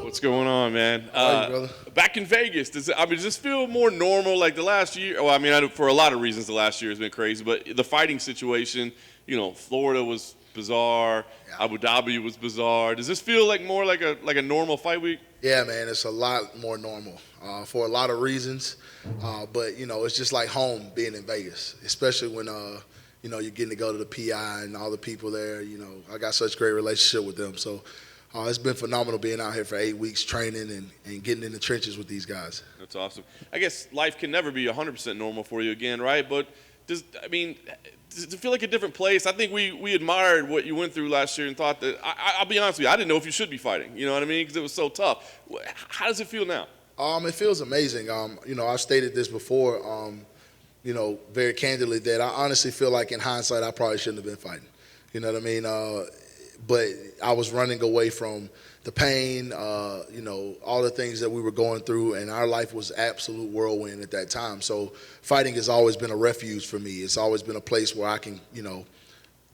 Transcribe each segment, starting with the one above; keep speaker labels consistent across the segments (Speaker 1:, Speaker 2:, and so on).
Speaker 1: What's going on, man?
Speaker 2: How are you, brother?
Speaker 1: Back in Vegas, does this feel more normal like the last year? Well, I mean, for a lot of reasons, the last year has been crazy, but the fighting situation, Florida was bizarre,
Speaker 2: Yeah.
Speaker 1: Abu Dhabi was bizarre. Does this feel like more like a normal fight week?
Speaker 2: Yeah, man, it's a lot more normal for a lot of reasons. But it's just like home being in Vegas, especially when you're getting to go to the PI and all the people there. I got such great relationship with them, so it's been phenomenal being out here for 8 weeks training and getting in the trenches with these guys.
Speaker 1: That's awesome. I guess life can never be 100% normal for you again, right? But does it feel like a different place? I think we admired what you went through last year and thought that, I'll be honest with you, I didn't know if you should be fighting, you know what I mean? Because it was so tough. How does it feel now?
Speaker 2: It feels amazing. I've stated this before, very candidly, that I honestly feel like in hindsight I probably shouldn't have been fighting. You know what I mean? But I was running away from the pain, all the things that we were going through, and our life was absolute whirlwind at that time. So fighting has always been a refuge for me. It's always been a place where I can,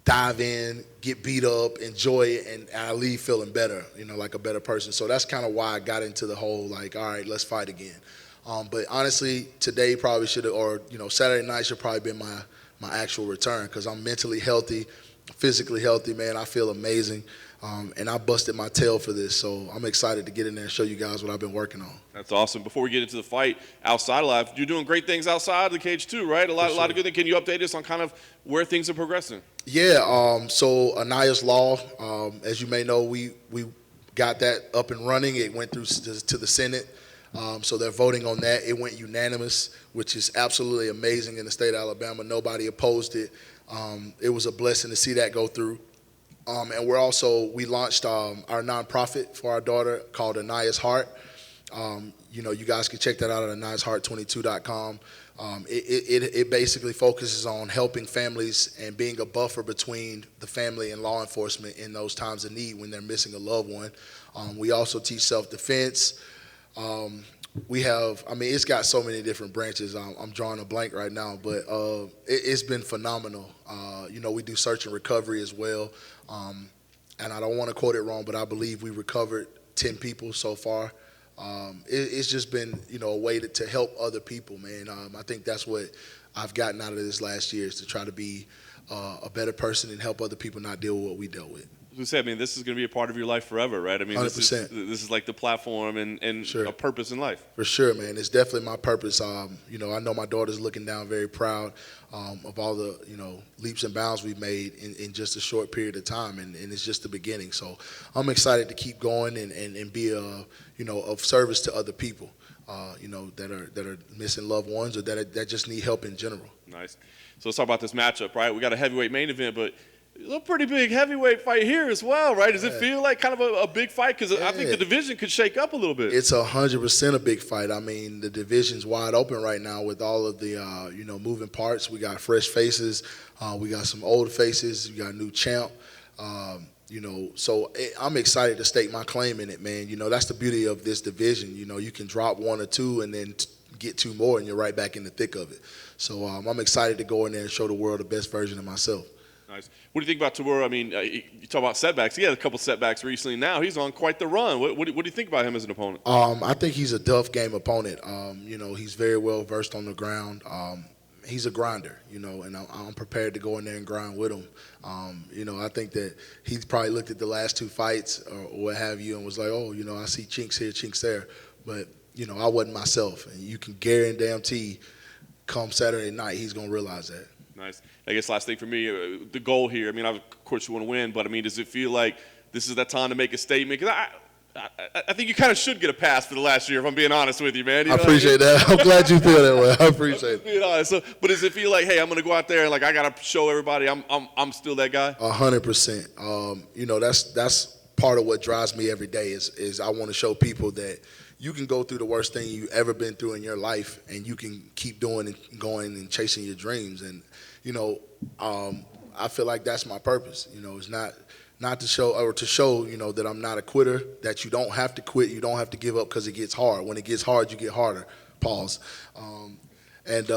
Speaker 2: dive in, get beat up, enjoy it, and I leave feeling better, like a better person. So that's kind of why I got into the whole, like, all right, let's fight again. But honestly, today probably should have, or, Saturday night should probably be my actual return, because I'm mentally healthy, physically healthy, man. I feel amazing. And I busted my tail for this, so I'm excited to get in there and show you guys what I've been working on.
Speaker 1: That's awesome. Before we get into the fight, outside of life, you're doing great things outside of the cage too, right? A lot of good things. Can you update us on kind of where things are progressing?
Speaker 2: Yeah, so Anaya's Law, as you may know, we got that up and running. It went through to the Senate, so they're voting on that. It went unanimous, which is absolutely amazing in the state of Alabama. Nobody opposed it. It was a blessing to see that go through. And we launched our nonprofit for our daughter called Anaya's Heart. You guys can check that out at anayasheart22.com. It basically focuses on helping families and being a buffer between the family and law enforcement in those times of need when they're missing a loved one. We also teach self-defense. It's got so many different branches. I'm drawing a blank right now, but it's been phenomenal. We do search and recovery as well. And I don't want to quote it wrong, but I believe we recovered 10 people so far. It's just been, a way to help other people, man. I think that's what I've gotten out of this last year, is to try to be a better person and help other people not deal with what we dealt with.
Speaker 1: As we said, this is going to be a part of your life forever, right?
Speaker 2: 100%.
Speaker 1: This is like the platform and
Speaker 2: Sure.
Speaker 1: a purpose in life.
Speaker 2: For sure, man. It's definitely my purpose. I know my daughter's looking down very proud of all the, leaps and bounds we've made in just a short period of time, and it's just the beginning. So I'm excited to keep going and be, of service to other people, that are missing loved ones or that just need help in general.
Speaker 1: Nice. So let's talk about this matchup, right? We got a heavyweight main event, but a pretty big heavyweight fight here as well, right? Does it feel like kind of a big fight? Because I think the division could shake up a little bit.
Speaker 2: It's 100% a big fight. The division's wide open right now with all of the, moving parts. We got fresh faces. We got some old faces. We got a new champ. So I'm excited to stake my claim in it, man. That's the beauty of this division. You can drop one or two and then get two more, and you're right back in the thick of it. So I'm excited to go in there and show the world the best version of myself.
Speaker 1: Nice. What do you think about Tybura? You talk about setbacks. He had a couple setbacks recently. Now he's on quite the run. What do you think about him as an opponent?
Speaker 2: I think he's a tough game opponent. He's very well versed on the ground. He's a grinder, and I'm prepared to go in there and grind with him. I think that he probably looked at the last two fights or what have you and was like, oh, I see chinks here, chinks there. But, I wasn't myself. And you can guarantee come Saturday night he's going to realize that.
Speaker 1: Nice. I guess last thing for me, the goal here, of course you want to win, but does it feel like this is that time to make a statement? Because I think you kind of should get a pass for the last year, if I'm being honest with you, man.
Speaker 2: I appreciate that. I'm glad you feel that way. I appreciate it.
Speaker 1: Being honest. But does it feel like, hey, I'm going to go out there and I got to show everybody I'm still that guy?
Speaker 2: 100%. That's part of what drives me every day is I want to show people that you can go through the worst thing you've ever been through in your life, and you can keep doing and going and chasing your dreams. And I feel like that's my purpose. It's not to show that I'm not a quitter, that you don't have to quit, you don't have to give up because it gets hard. When it gets hard, you get harder. Pause. And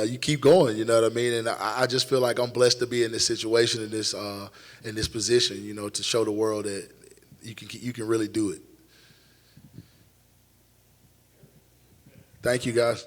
Speaker 2: you keep going, you know what I mean? And I just feel like I'm blessed to be in this situation, in this position, to show the world that you can really do it. Thank you, guys.